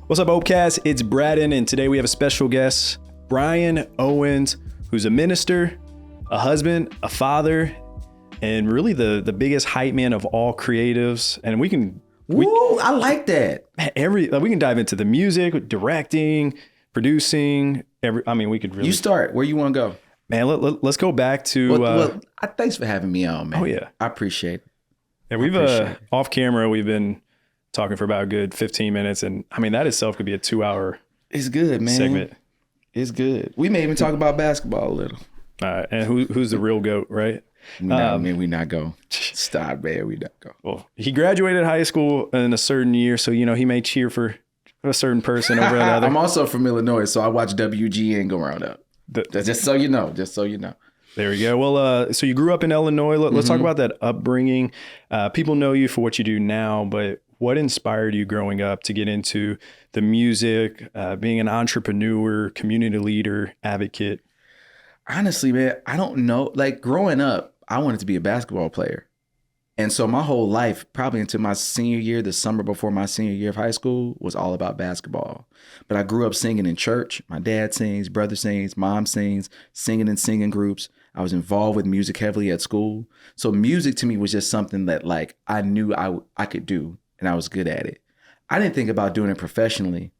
What's up, Opecast? It's Braden, and today we have a special guest, Brian Owens, who's a minister, a husband, a father, and really the biggest hype man of all creatives. And we can... I like that. We can dive into the music, directing, producing. We could really... You start. Where you want to go? Man, let's go back to... Thanks for having me on, man. Oh, yeah. I appreciate it. Yeah, we've off camera, we've been talking for about a good 15 minutes. And that itself could be a 2-hour It's good, man. segment. It's good. We may even talk about basketball a little. And who's the real GOAT, right? No, man, we not go. Stop, man. We not go. Well, he graduated high school in a certain year, so he may cheer for a certain person over another. I'm also from Illinois, so I watch WGN go round up. Just so you know. There we go. Well, so you grew up in Illinois. Let's talk about that upbringing. People know you for what you do now, but what inspired you growing up to get into the music, being an entrepreneur, community leader, advocate? Honestly, man, I don't know. Like growing up, I wanted to be a basketball player. And so my whole life, probably into my senior year, the summer before my senior year of high school, was all about basketball. But I grew up singing in church. My dad sings, brother sings, mom sings, singing in singing groups. I was involved with music heavily at school. So music to me was just something that like I knew I could do and I was good at it. I didn't think about doing it professionally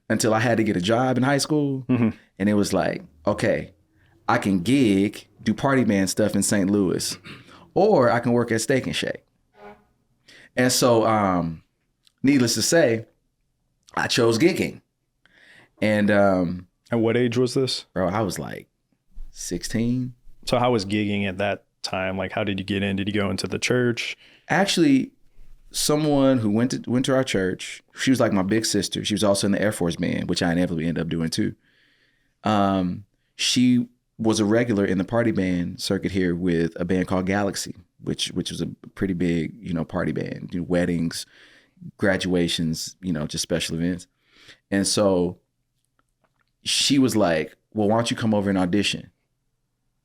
until I had to get a job in high school. Mm-hmm. And it was like, okay, I can gig, do party band stuff in St. Louis, or I can work at Steak and Shake. And so, needless to say, I chose gigging. And at what age was this? Bro, I was like 16. So how was gigging at that time? Like, how did you get in? Did you go into the church? Actually, someone who went to our church, she was like my big sister. She was also in the Air Force Band, which I inevitably ended up doing too. She was a regular in the party band circuit here with a band called Galaxy, which was a pretty big, party band, weddings, graduations, just special events. And so she was like, well, why don't you come over and audition?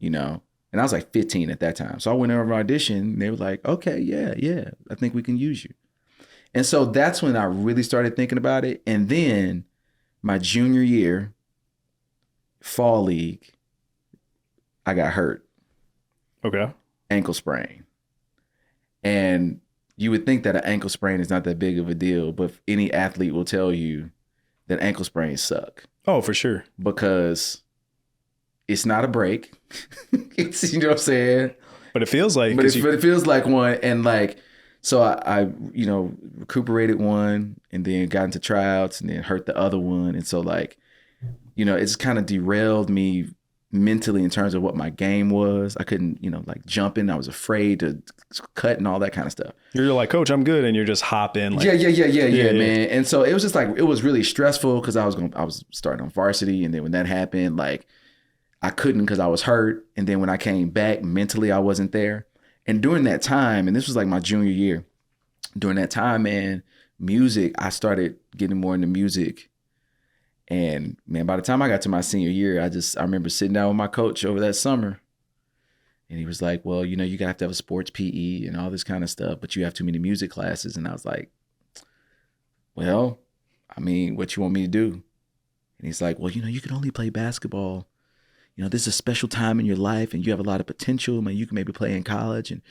And I was like 15 at that time. So I went over and auditioned and they were like, okay, yeah, I think we can use you. And so that's when I really started thinking about it. And then my junior year, fall league, I got hurt. Okay. Ankle sprain. And you would think that an ankle sprain is not that big of a deal, but any athlete will tell you that ankle sprains suck. Oh, for sure. Because it's not a break. It's, you know what I'm saying? But it feels like. But it feels like one. And like, so I recuperated one and then got into tryouts and then hurt the other one. And so like, it's kind of derailed me mentally in terms of what my game was. I couldn't, like jumping. I was afraid to cut and all that kind of stuff. You're like, coach, I'm good. And you're just hopping. Like, yeah, man. And so it was just like, it was really stressful because I was starting on varsity. And then when that happened, like I couldn't because I was hurt. And then when I came back mentally, I wasn't there. And during that time, and this was like my junior year, during that time, man, music, I started getting more into music. And man, by the time I got to my senior year, I remember sitting down with my coach over that summer. And he was like, well, you have to have a sports PE and all this kind of stuff, but you have too many music classes. And I was like, well, what you want me to do? And he's like, well, you can only play basketball. This is a special time in your life and you have a lot of potential. Man, you can maybe play in college and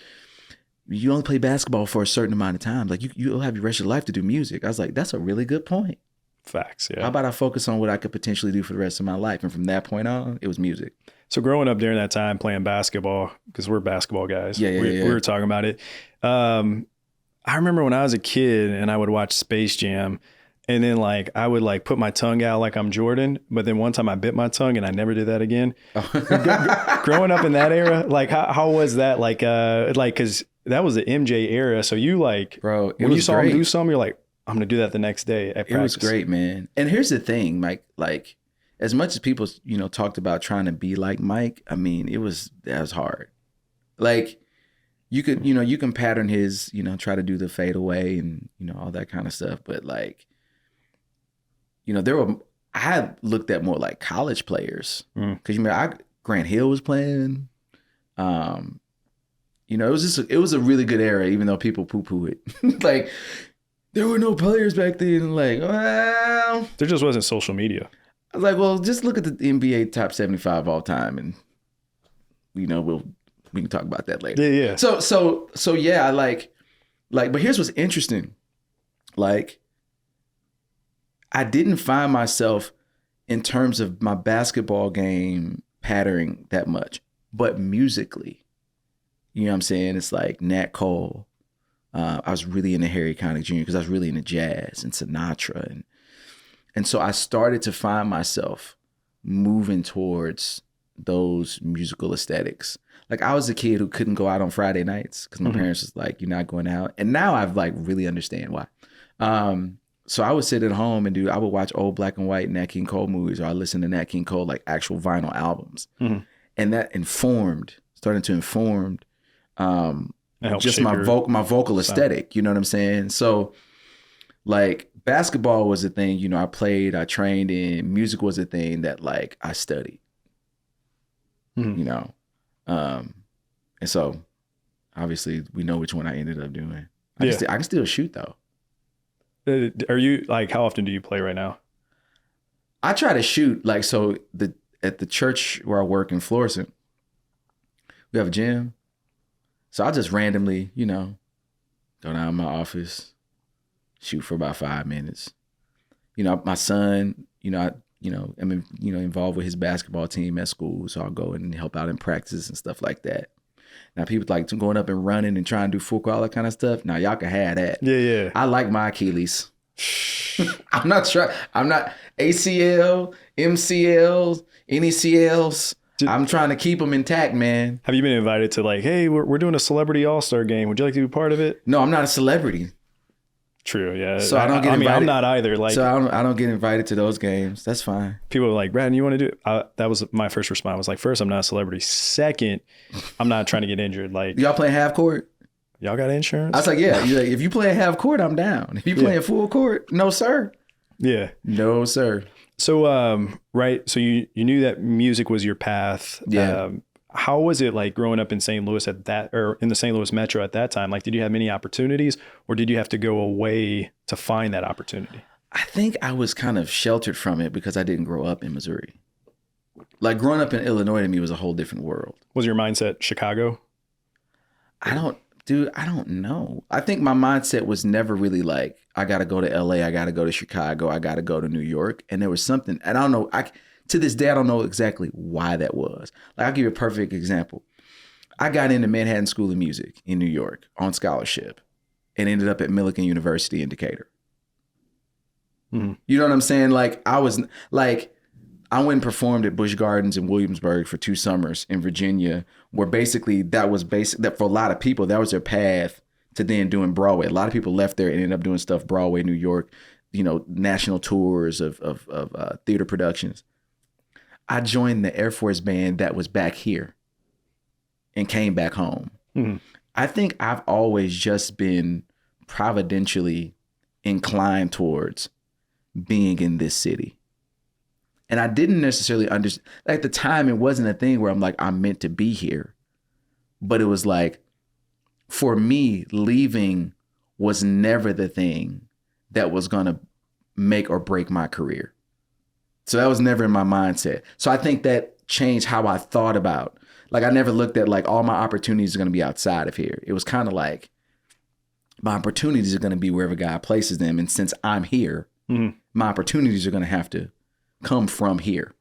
you only play basketball for a certain amount of time. Like you'll have your rest of your life to do music. I was like, that's a really good point. Facts, yeah. How about I focus on what I could potentially do for the rest of my life? And from that point on, it was music. So growing up during that time playing basketball, because we're basketball guys, we were talking about it. I remember when I was a kid and I would watch Space Jam and then like I would like put my tongue out like I'm Jordan. But then one time I bit my tongue and I never did that again. Growing up in that era, like how was that? Like, because that was the MJ era. So you like, bro, when you saw him do something, you're like, I'm going to do that the next day at practice. It was great, man. And here's the thing, Mike, like as much as people, talked about trying to be like Mike, that was hard. Like you can pattern his, try to do the fade away and, all that kind of stuff. But like, I had looked at more like college players because Grant Hill was playing. It was a really good era, even though people poo-poo it. Like there were no players back then. Like, well, there just wasn't social media. I was like, well, just look at the NBA top 75 all time, and we can talk about that later. Yeah. So yeah, but here's what's interesting. Like, I didn't find myself in terms of my basketball game patterning that much, but musically, you know what I'm saying? It's like Nat Cole. I was really into Harry Connick Jr. because I was really into jazz and Sinatra. And so I started to find myself moving towards those musical aesthetics. Like, I was a kid who couldn't go out on Friday nights because my parents was like, you're not going out. And now I've like really understand why. So I would sit at home and I would watch old black and white Nat King Cole movies, or I listen to Nat King Cole, like actual vinyl albums. And that started to inform just my vocal aesthetic, you know what I'm saying? So like basketball was a thing, you know, I played, I trained in. Music was a thing that like I studied, you know? And so obviously we know which one I ended up doing. I can still shoot though. Are you like, how often do you play right now? I try to shoot like, so at the church where I work in Florissant, we have a gym. So I'll just randomly, you know, go down to my office, shoot for about 5 minutes. You know, my son, I'm involved with his basketball team at school. So I'll go and help out in practice and stuff like that. Now people like going up and running and trying to do football, all that kind of stuff. Now y'all can have that. Yeah. I like my Achilles. I'm not ACL, MCLs, NECLs. I'm trying to keep them intact, man. Have you been invited to like, hey, we're doing a celebrity all-star game. Would you like to be part of it? No, I'm not a celebrity. True, yeah. So I don't get invited. I'm not either. Like, so I don't get invited to those games. That's fine. People are like, Braden, you want to do it? That was my first response. I was like, first, I'm not a celebrity. Second, I'm not trying to get injured. Like, y'all playing half court? Y'all got insurance? I was like, yeah. You're like, if you play half court, I'm down. If you play full court, no sir. Yeah. No sir. So, right. So you knew that music was your path. Yeah. How was it like growing up in St. Louis or in the St. Louis Metro at that time? Like, did you have many opportunities, or did you have to go away to find that opportunity? I think I was kind of sheltered from it because I didn't grow up in Missouri. Like, growing up in Illinois to me was a whole different world. Was your mindset Chicago? I don't know. I think my mindset was never really like, I got to go to LA, I got to go to Chicago, I got to go to New York. And there was something, and I don't know, to this day, I don't know exactly why that was. Like, I'll give you a perfect example. I got into Manhattan School of Music in New York on scholarship and ended up at Millikan University in Decatur. You know what I'm saying? Like, I went and performed at Busch Gardens in Williamsburg for 2 summers in Virginia, where basically that for a lot of people, that was their path to then doing Broadway. A lot of people left there and ended up doing stuff Broadway, New York, you know, national tours of theater productions. I joined the Air Force Band that was back here and came back home. I think I've always just been providentially inclined towards being in this city. And I didn't necessarily understand. At the time, it wasn't a thing where I'm like, I'm meant to be here. But it was like, for me, leaving was never the thing that was going to make or break my career. So that was never in my mindset. So I think that changed how I thought about, like, I never looked at like all my opportunities are going to be outside of here. It was kind of like, my opportunities are going to be wherever God places them. And since I'm here, my opportunities are going to have to come from here.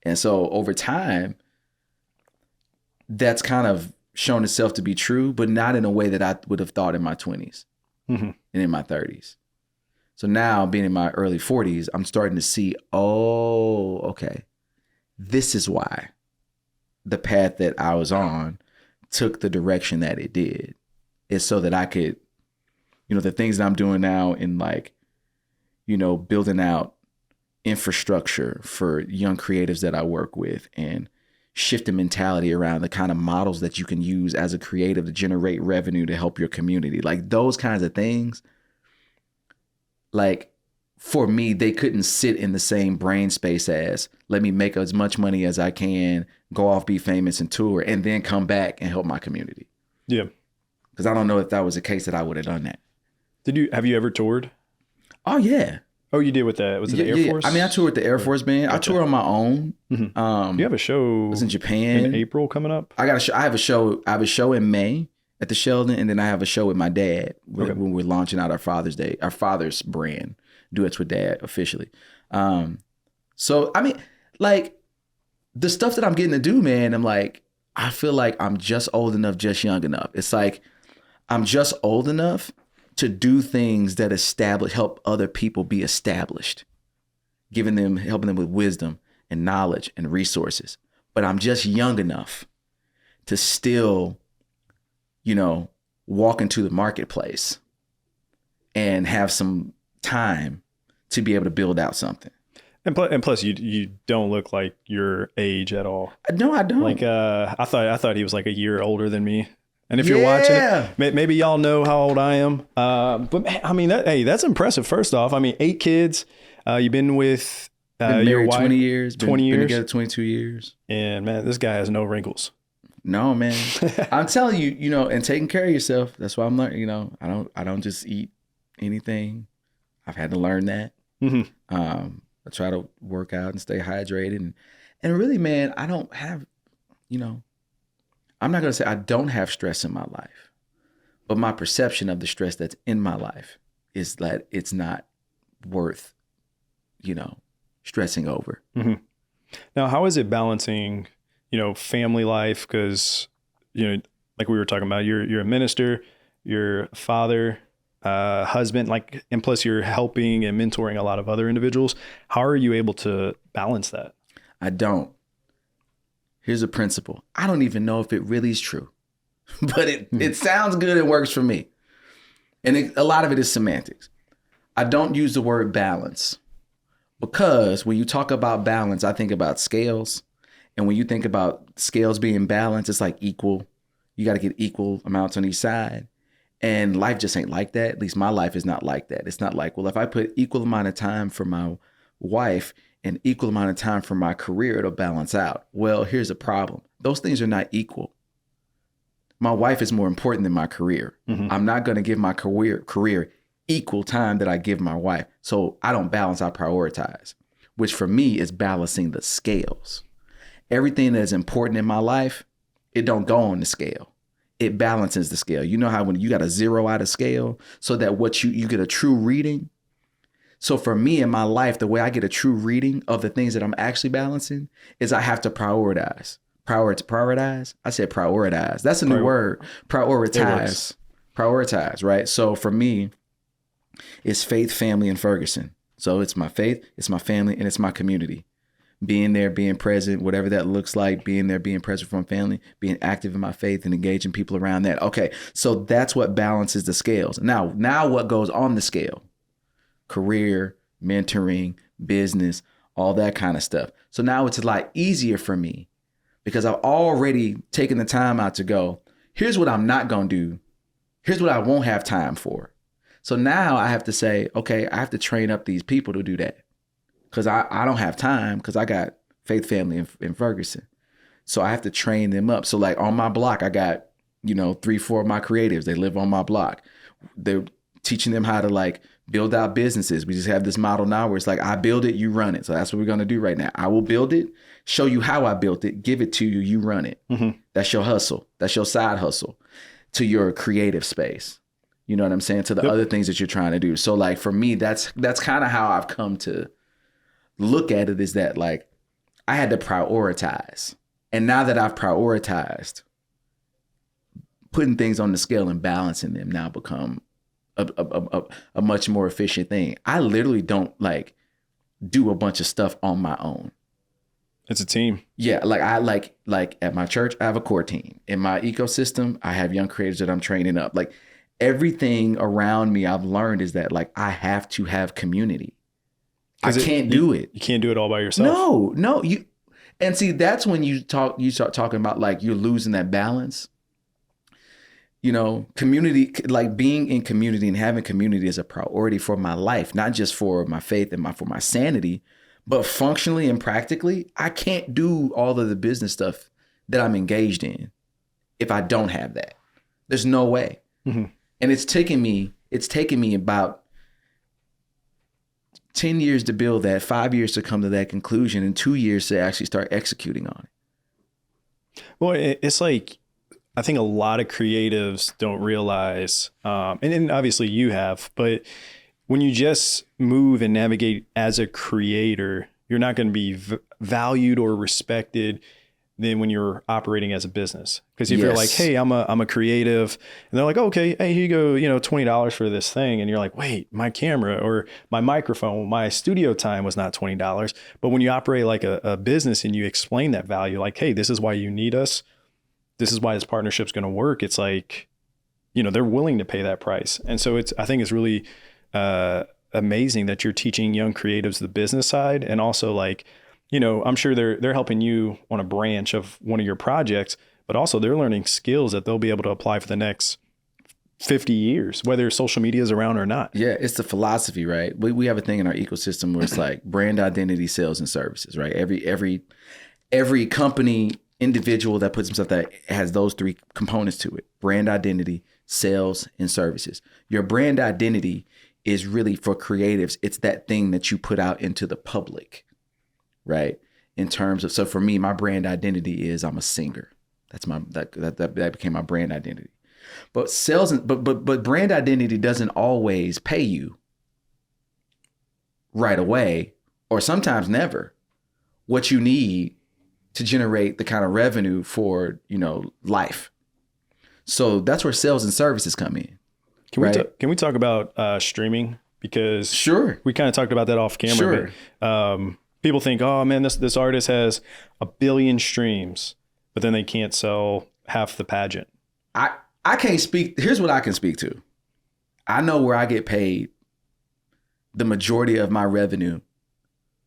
And so over time, that's kind of shown itself to be true, but not in a way that I would have thought in my 20s and in my 30s. So now, being in my early 40s, I'm starting to see, oh, okay, this is why the path that I was on took the direction that it did. It's so that I could, you know, the things that I'm doing now in like, you know, building out infrastructure for young creatives that I work with and shifting mentality around the kind of models that you can use as a creative to generate revenue to help your community. Like, those kinds of things, like, for me, they couldn't sit in the same brain space as, let me make as much money as I can, go off, be famous and tour, and then come back and help my community. Yeah. Because I don't know if that was the case that I would have done that. Have you ever toured? Oh yeah. Oh, you did with the, was it the Air Force? I mean, I toured with the Air Force band. Gotcha. I toured on my own. Mm-hmm. You have a show I was in Japan in April coming up? I got a show. I have a show in May at the Sheldon, and then I have a show with my dad when we're launching out our father's brand, Duets with Dad, officially. So I mean, like the stuff that I'm getting to do, man, I'm like, I feel like I'm just old enough, just young enough. It's like I'm just old enough to do things that help other people be established, helping them with wisdom and knowledge and resources. But I'm just young enough to still, walk into the marketplace and have some time to be able to build out something. And plus, you don't look like your age at all. No, I don't. Like I thought he was like a year older than me. And if you're watching it, maybe y'all know how old I am. But man, I mean, that's impressive. First off, I mean, 8 kids. You've been with your wife 20 years. 20 years. Been together 22 years. And man, this guy has no wrinkles. No, man. I'm telling you, and taking care of yourself. That's why I'm learning. I don't just eat anything. I've had to learn that. Mm-hmm. I try to work out and stay hydrated, and really, man, I don't have, I'm not going to say I don't have stress in my life, but my perception of the stress that's in my life is that it's not worth, stressing over. Mm-hmm. Now, how is it balancing, family life? Because, like we were talking about, you're a minister, you're a father, husband, and plus you're helping and mentoring a lot of other individuals. How are you able to balance that? I don't. Here's a principle. I don't even know if it really is true, but it sounds good and works for me. And a lot of it is semantics. I don't use the word balance because when you talk about balance, I think about scales. And when you think about scales being balanced, it's like equal. You got to get equal amounts on each side. And life just ain't like that. At least my life is not like that. It's not like, well, if I put equal amount of time for my wife and equal amount of time for my career, it'll balance out. Well, here's the problem. Those things are not equal. My wife is more important than my career. Mm-hmm. I'm not going to give my career equal time that I give my wife. So I don't balance, I prioritize, which for me is balancing the scales. Everything that is important in my life, it don't go on the scale. It balances the scale. You know how when you got to zero out a scale so that what you get a true reading. So for me in my life, the way I get a true reading of the things that I'm actually balancing is I have to prioritize. Prioritize? I said prioritize. That's a new word. Prioritize. Prioritize, right? So for me, it's faith, family, and Ferguson. So it's my faith, it's my family, and it's my community. Being there, being present, whatever that looks like, being there, being present from family, being active in my faith and engaging people around that. Okay, so that's what balances the scales. Now what goes on the scale? Career, mentoring, business, all that kind of stuff. So now it's a lot easier for me because I've already taken the time out to go, here's what I'm not going to do. Here's what I won't have time for. So now I have to say, okay, I have to train up these people to do that. Because I don't have time because I got faith, family, in Ferguson. So I have to train them up. So like on my block, I got, 3-4 of my creatives. They live on my block. They're teaching them how to like build out businesses. We just have this model now where it's like, I build it, you run it. So that's what we're going to do right now. I will build it, show you how I built it, give it to you, you run it. Mm-hmm. That's your hustle. That's your side hustle to your creative space. You know what I'm saying? To the other things that you're trying to do. So like for me, that's kind of how I've come to look at it, is that like I had to prioritize. And now that I've prioritized, putting things on the scale and balancing them now become a much more efficient thing. I literally don't like do a bunch of stuff on my own. It's a team. Yeah. Like I like at my church, I have a core team. In my ecosystem, I have young creators that I'm training up. Like everything around me I've learned is that like I have to have community. I can't do it. You can't do it all by yourself. No. And see, that's when you start talking about like you're losing that balance. Community, like being in community and having community is a priority for my life, not just for my faith and for my sanity, but functionally and practically, I can't do all of the business stuff that I'm engaged in if I don't have that. There's no way. Mm-hmm. And it's taken me it's taken me about 10 years to build that, 5 years to come to that conclusion, and 2 years to actually start executing on it. Well, it's like, I think a lot of creatives don't realize, and obviously you have, but when you just move and navigate as a creator, you're not going to be valued or respected than when you're operating as a business. Because if you're like, hey, I'm a creative, and they're like, okay, hey, here you go, $20 for this thing. And you're like, wait, my camera or my microphone, my studio time was not $20. But when you operate like a business and you explain that value, like, hey, this is why you need us. This is why this partnership's going to work. It's like, they're willing to pay that price. And so I think it's really amazing that you're teaching young creatives the business side, and also like, I'm sure they're helping you on a branch of one of your projects, but also they're learning skills that they'll be able to apply for the next 50 years, whether social media is around or not. Yeah, it's the philosophy, right? We have a thing in our ecosystem where it's like brand identity, sales, and services, right? Every company, individual that puts himself that has those three components to it: brand identity, sales, and services. Your brand identity is really for creatives. It's that thing that you put out into the public, right? In terms of, so for me, my brand identity is I'm a singer. That's that became my brand identity. But sales, but brand identity doesn't always pay you right away, or sometimes never, what you need to generate the kind of revenue for, life. So that's where sales and services come in. Can we talk about streaming? Because sure, we kind of talked about that off camera. Sure. But, people think, oh man, this artist has 1 billion streams, but then they can't sell half the pageant. I can't speak. Here's what I can speak to. I know where I get paid the majority of my revenue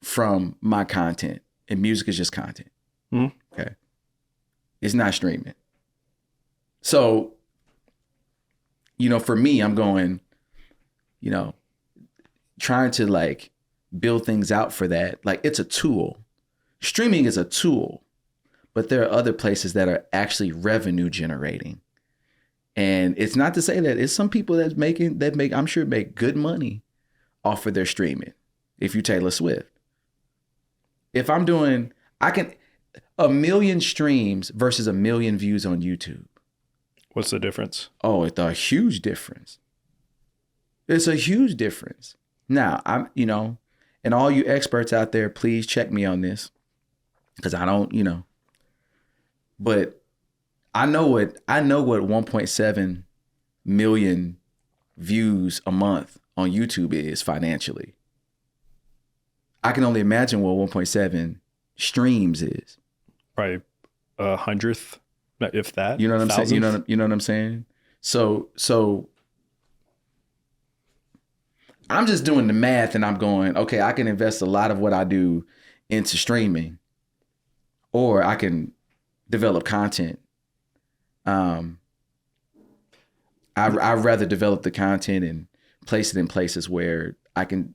from my content, and music is just content. Mm-hmm. Okay. It's not streaming. So, for me, I'm going, trying to like build things out for that. Like, it's a tool. Streaming is a tool, but there are other places that are actually revenue generating. And it's not to say that it's some people I'm sure make good money off of their streaming. If you Taylor Swift, if I'm doing, 1 million streams versus 1 million views on YouTube. What's the difference? Oh, it's a huge difference. It's a huge difference. Now, and all you experts out there, please check me on this, because I don't, but I know what 1.7 million views a month on YouTube is financially. I can only imagine what 1.7 streams is. Probably 100th, if that. You know what I'm saying? 1,000th? You know what I'm saying? So I'm just doing the math, and I'm going, okay, I can invest a lot of what I do into streaming, or I can develop content. I'd rather develop the content and place it in places where I can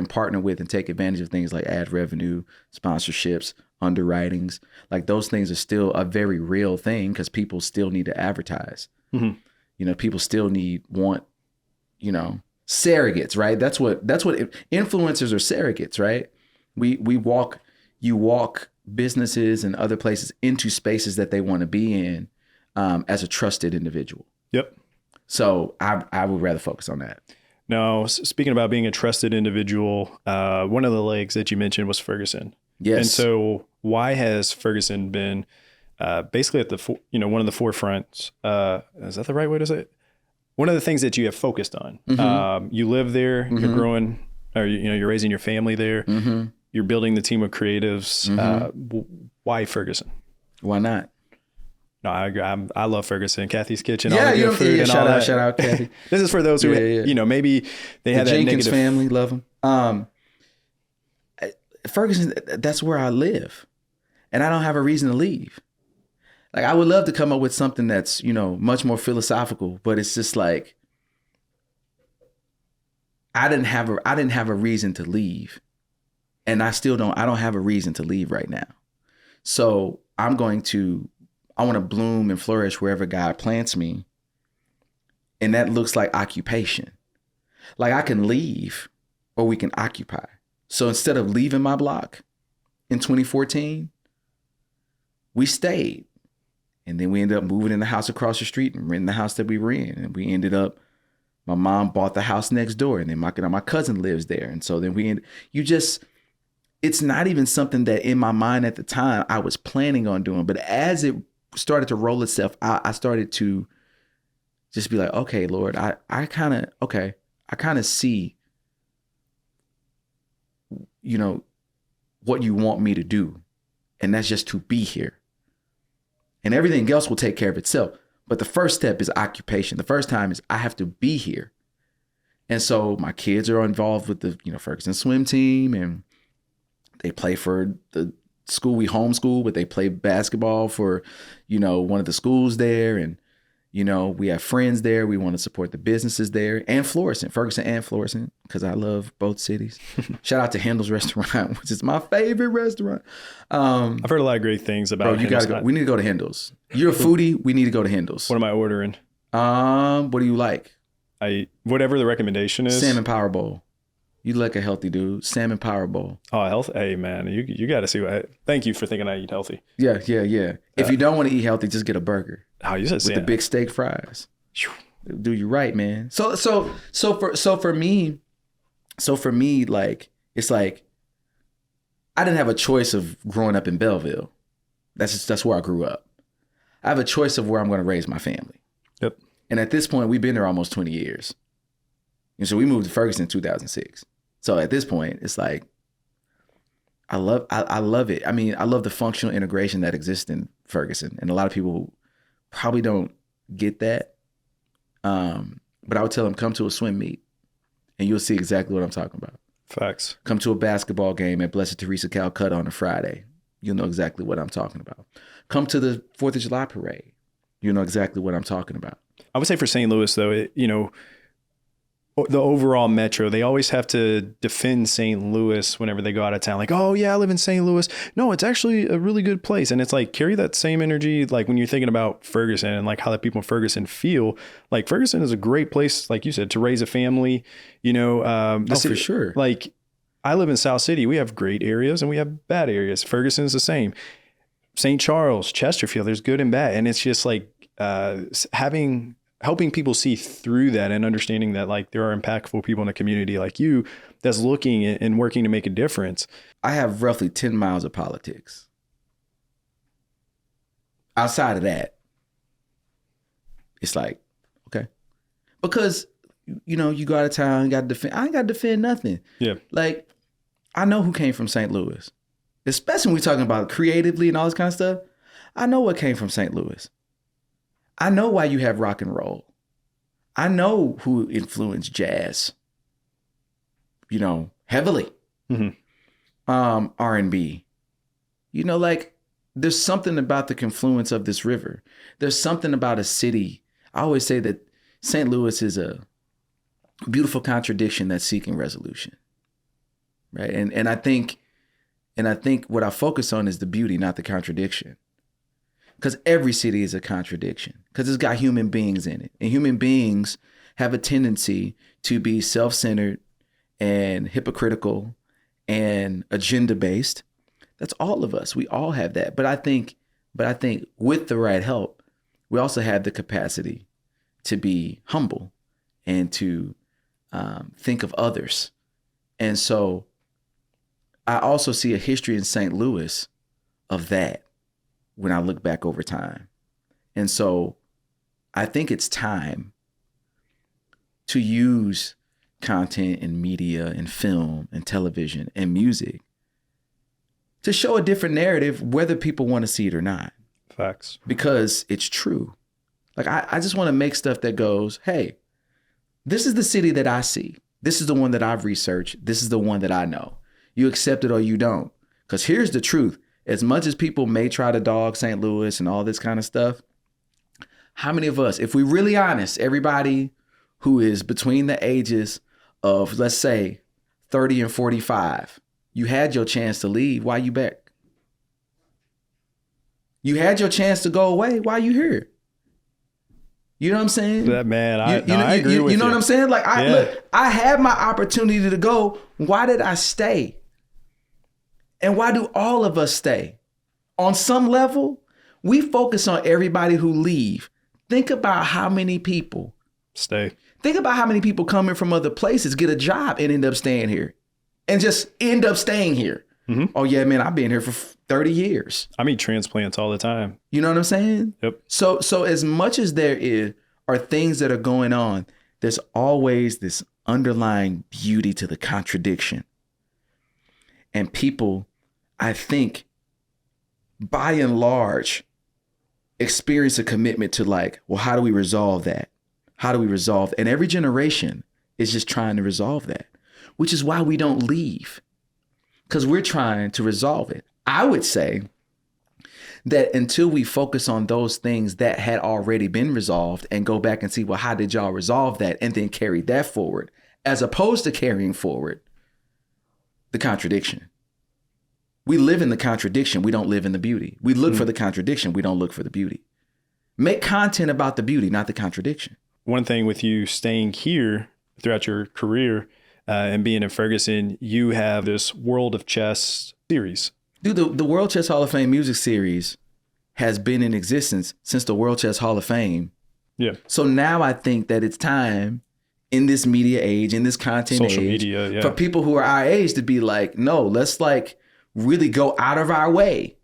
partner with and take advantage of things like ad revenue, sponsorships, underwritings. Like, those things are still a very real thing, because people still need to advertise. Mm-hmm. People still want, surrogates, right? That's what influencers are, surrogates, right? You walk businesses and other places into spaces that they want to be in, as a trusted individual. Yep. So I would rather focus on that. Now, speaking about being a trusted individual, one of the legs that you mentioned was Ferguson. Yes. And so why has Ferguson been basically at the one of the forefronts? Is that the right way to say it? One of the things that you have focused on. Mm-hmm. You live there. Mm-hmm. You're growing, or you're raising your family there. Mm-hmm. You're building the team of creatives. Mm-hmm. Why Ferguson? Why not? No, I love Ferguson, Kathy's Kitchen. Yeah, all the good food and all that. Shout out, Kathy. This is for those who, maybe they had that Jenkins negative family, love them. Ferguson, that's where I live, and I don't have a reason to leave. Like, I would love to come up with something that's, much more philosophical, but it's just like, I didn't have a reason to leave, and I don't have a reason to leave right now. So I want to bloom and flourish wherever God plants me. And that looks like occupation. Like I can leave or we can occupy. So instead of leaving my block in 2014, we stayed. And then we ended up moving in the house across the street and renting the house that we were in. And we ended up, my mom bought the house next door, and then my cousin lives there. And so then it's not even something that in my mind at the time I was planning on doing. But as it started to roll itself out, I started to just be like, okay, Lord, I kind of see, you know, what you want me to do. And that's just to be here. And everything else will take care of itself. But the first step is occupation. The first time is I have to be here. And so my kids are involved with the, Ferguson swim team, and they play for the school. We homeschool, but they play basketball for, one of the schools there. And, we have friends there. We want to support the businesses there, and Ferguson and Florissant, because I love both cities. Shout out to Handel's Restaurant, which is my favorite restaurant. I've heard a lot of great things about you gotta go. We need to go to Handel's. You're a foodie. We need to go to Handel's. What am I ordering? What do you like? Whatever the recommendation is. Salmon Power Bowl. You look a healthy dude. Salmon Power Bowl. Oh, health. Hey, man, you got to see thank you for thinking I eat healthy. Yeah. If you don't want to eat healthy, just get a burger. Oh, you said with the big steak fries. Do you right, man. So for me, like, it's like I didn't have a choice of growing up in Belleville. That's where I grew up. I have a choice of where I'm going to raise my family. Yep. And at this point, we've been there almost 20 years. And so we moved to Ferguson in 2006. So at this point, it's like, I love it. I mean, I love the functional integration that exists in Ferguson. And a lot of people probably don't get that. But I would tell them, come to a swim meet and you'll see exactly what I'm talking about. Facts. Come to a basketball game at Blessed Teresa Calcutta on a Friday. You'll know exactly what I'm talking about. Come to the 4th of July parade. You'll know exactly what I'm talking about. I would say for St. Louis, though, the overall metro, they always have to defend St. Louis whenever they go out of town. Like, oh yeah, I live in St. Louis. No, it's actually a really good place. And it's like, carry that same energy. Like when you're thinking about Ferguson and like how the people in Ferguson feel, like Ferguson is a great place, like you said, to raise a family, for sure. Like I live in South City. We have great areas and we have bad areas. Ferguson is the same. St. Charles, Chesterfield, there's good and bad. And it's just like, helping people see through that and understanding that like there are impactful people in the community like you that's looking and working to make a difference. I have roughly 10 miles of politics. Outside of that, it's like, okay. Because, you go out of town, you got to defend. I ain't got to defend nothing. Yeah. Like, I know who came from St. Louis, especially when we're talking about creatively and all this kind of stuff. I know what came from St. Louis. I know why you have rock and roll. I know who influenced jazz, heavily. Mm-hmm. R&B. Like there's something about the confluence of this river. There's something about a city. I always say that St. Louis is a beautiful contradiction that's seeking resolution. Right. And I think what I focus on is the beauty, not the contradiction. Because every city is a contradiction because it's got human beings in it. And human beings have a tendency to be self-centered and hypocritical and agenda-based. That's all of us. We all have that. But I think with the right help, we also have the capacity to be humble and to think of others. And so I also see a history in St. Louis of that. When I look back over time. And so I think it's time to use content and media and film and television and music to show a different narrative, whether people want to see it or not. Facts. Because it's true. Like I just want to make stuff that goes, hey, this is the city that I see. This is the one that I've researched. This is the one that I know. You accept it or you don't. Because here's the truth. As much as people may try to dog St. Louis and all this kind of stuff, how many of us, if we're really honest, everybody who is between the ages of, let's say, 30 and 45, you had your chance to leave. Why you back? You had your chance to go away. Why you here? You know what I'm saying? That man, I agree with you. You know what I'm saying? Like look, I had my opportunity to go. Why did I stay? And why do all of us stay? On some level, we focus on everybody who leave. Think about how many people stay. Think about how many people come in from other places, get a job, and end up staying here. And just end up staying here. Mm-hmm. Oh, yeah, man, I've been here for 30 years. I meet transplants all the time. You know what I'm saying? Yep. So as much as there are things that are going on, there's always this underlying beauty to the contradiction. And people, I think, by and large, experience a commitment to like, well, how do we resolve that? How do we resolve? And every generation is just trying to resolve that, which is why we don't leave, because we're trying to resolve it. I would say that until we focus on those things that had already been resolved and go back and see, well, how did y'all resolve that? And then carry that forward, as opposed to carrying forward the contradiction. We live in the contradiction. We don't live in the beauty. We look for the contradiction. We don't look for the beauty. Make content about the beauty, not the contradiction. One thing with you staying here throughout your career and being in Ferguson, you have this World of Chess series. Dude, the World Chess Hall of Fame music series has been in existence since the World Chess Hall of Fame. Yeah. So now I think that it's time in this media age, in this content social age, media, yeah, for people who are our age to be like, no, let's like really go out of our way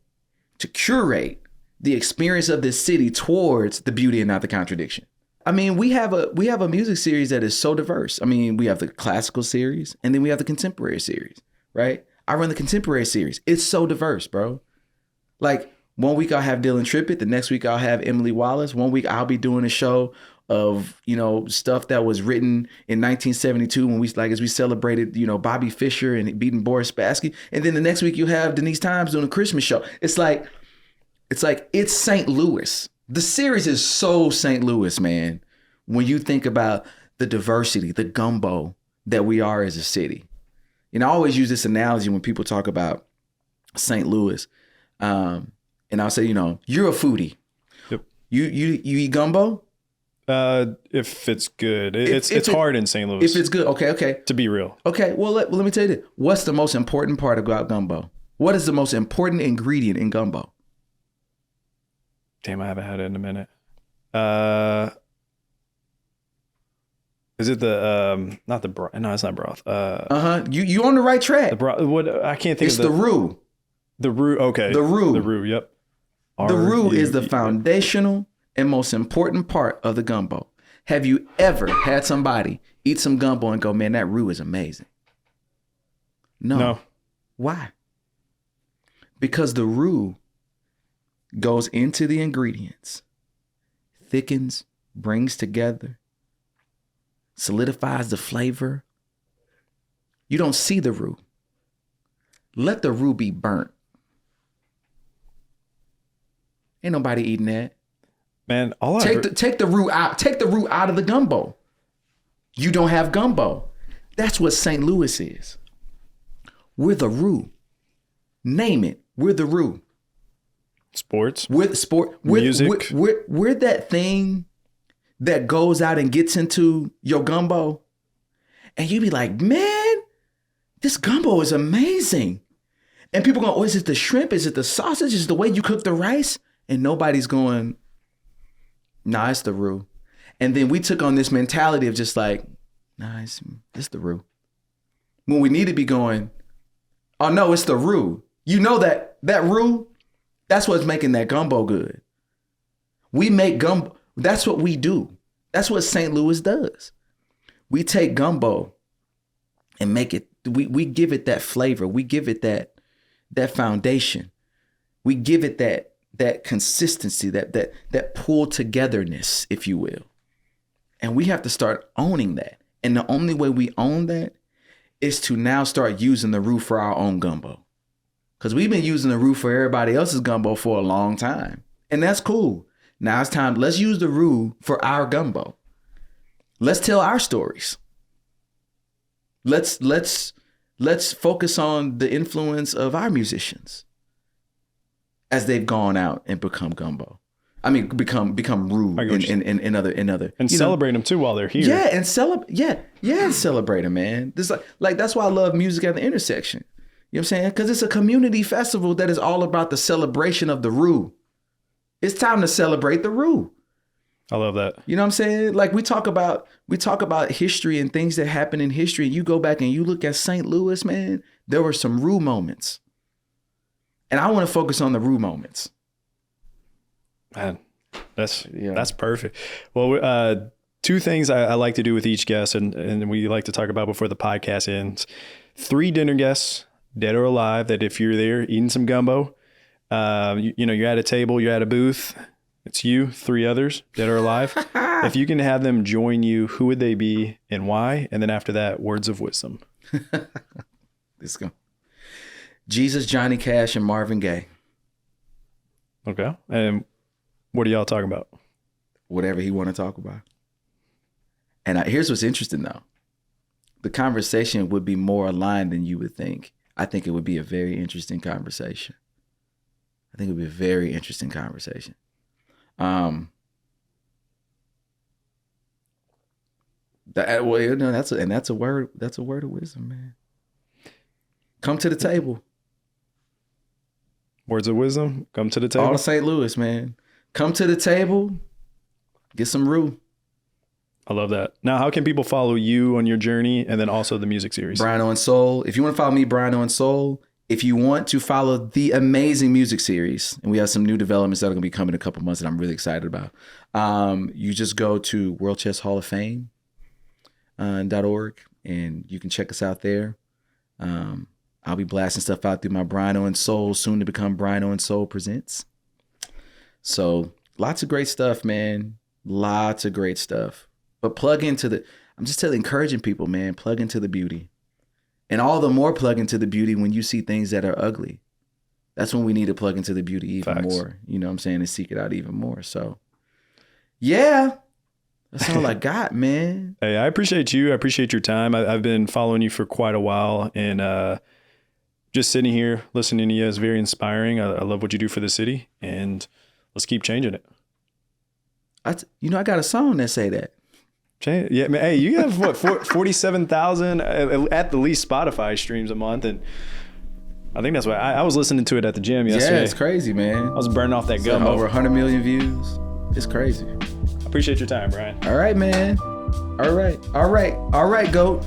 to curate the experience of this city towards the beauty and not the contradiction. I mean, we have a music series that is so diverse. I mean, we have the classical series and then we have the contemporary series, right? I run the contemporary series. It's so diverse, bro. Like 1 week I'll have Dylan Trippett. The next week I'll have Emily Wallace. 1 week I'll be doing a show of, you know, stuff that was written in 1972 when as we celebrated, you know, Bobby Fischer and beating Boris Spassky. And then the next week you have Denise Times doing a Christmas show. It's St. Louis. The series is so St. Louis, man. When you think about the diversity, the gumbo that we are as a city. And I always use this analogy when people talk about St. Louis. And I'll say, you know, you're a foodie. Yep. You eat gumbo? If it's good. It's hard in St. Louis. If it's good, okay. To be real. Okay, well, let me tell you this. What's the most important part about gumbo? What is the most important ingredient in gumbo? Damn, I haven't had it in a minute. Is it the not the broth? No, it's not broth. You on the right track. The broth. What I can't think. It's the roux. The roux. Okay. The roux. The roux. Yep. The roux is the foundational and most important part of the gumbo. Have you ever had somebody eat some gumbo and go, man, that roux is amazing? No. Why? Because the roux goes into the ingredients, thickens, brings together, solidifies the flavor. You don't see the roux. Let the roux be burnt. Ain't nobody eating that. Man, take the roux out. Take the roux out of the gumbo. You don't have gumbo. That's what St. Louis is. We're the roux. Name it. We're the roux. Sports. We're music. We're that thing that goes out and gets into your gumbo, and you be like, man, this gumbo is amazing. And people go, oh, is it the shrimp? Is it the sausage? Is it the way you cook the rice? And nobody's going, nah, it's the roux. And then we took on this mentality of just like, nah, it's the roux. When we need to be going, oh no, it's the roux. You know that roux, that's what's making that gumbo good. We make gumbo. That's what we do. That's what St. Louis does. We take gumbo and make it, we give it that flavor. We give it that foundation. We give it that consistency, that pull togetherness, if you will. And we have to start owning that. And the only way we own that is to now start using the roux for our own gumbo. Because we've been using the roux for everybody else's gumbo for a long time. And that's cool. Now it's time. Let's use the roux for our gumbo. Let's tell our stories. Let's focus on the influence of our musicians as they've gone out and become gumbo. I mean, become rude in other and celebrate them too while they're here. Yeah, and celebrate them, man. This like that's why I love music at the intersection. You know what I'm saying? Because it's a community festival that is all about the celebration of the Rue. It's time to celebrate the Rue. I love that. You know what I'm saying? Like we talk about history and things that happen in history. And you go back and you look at St. Louis, man. There were some Rue moments, and I want to focus on the Rue moments. Man, that's perfect. Well, two things I like to do with each guest, and we like to talk about before the podcast ends. 3 dinner guests, dead or alive, that if you're there eating some gumbo, you're at a table, you're at a booth, it's you, 3 others, dead or alive. If you can have them join you, who would they be and why? And then after that, words of wisdom. Let's go. Jesus, Johnny Cash, and Marvin Gaye. Okay. And what are y'all talking about? Whatever he want to talk about. And here's what's interesting, though. The conversation would be more aligned than you would think. I think it would be a very interesting conversation. That's a word of wisdom, man. Come to the table. Words of wisdom. Come to the table. All of St. Louis, man. Come to the table. Get some Rue. I love that. Now, how can people follow you on your journey and then also the music series? Brian Owens Soul. If you want to follow me, Brian Owens Soul. If you want to follow the amazing music series, and we have some new developments that are going to be coming in a couple months that I'm really excited about, you just go to worldchesshallofame.org and you can check us out there. I'll be blasting stuff out through my Brian Owens Soul, soon to become Brian Owens Soul Presents. So lots of great stuff, man. Lots of great stuff. But I'm just encouraging people, man, plug into the beauty. And all the more plug into the beauty when you see things that are ugly. That's when we need to plug into the beauty even more. You know what I'm saying? And seek it out even more. So, yeah. That's all I got, man. Hey, I appreciate you. I appreciate your time. I've been following you for quite a while. And just sitting here listening to you is very inspiring. I love what you do for the city. And let's keep changing it. I got a song that say that. Yeah, man, hey, you have what, 47,000 at the least Spotify streams a month, and I think that's why I was listening to it at the gym yesterday. Yeah, it's crazy, man. I was burning off that gum. Over 100 million views. It's crazy. I appreciate your time, Brian. All right, man. All right, GOAT.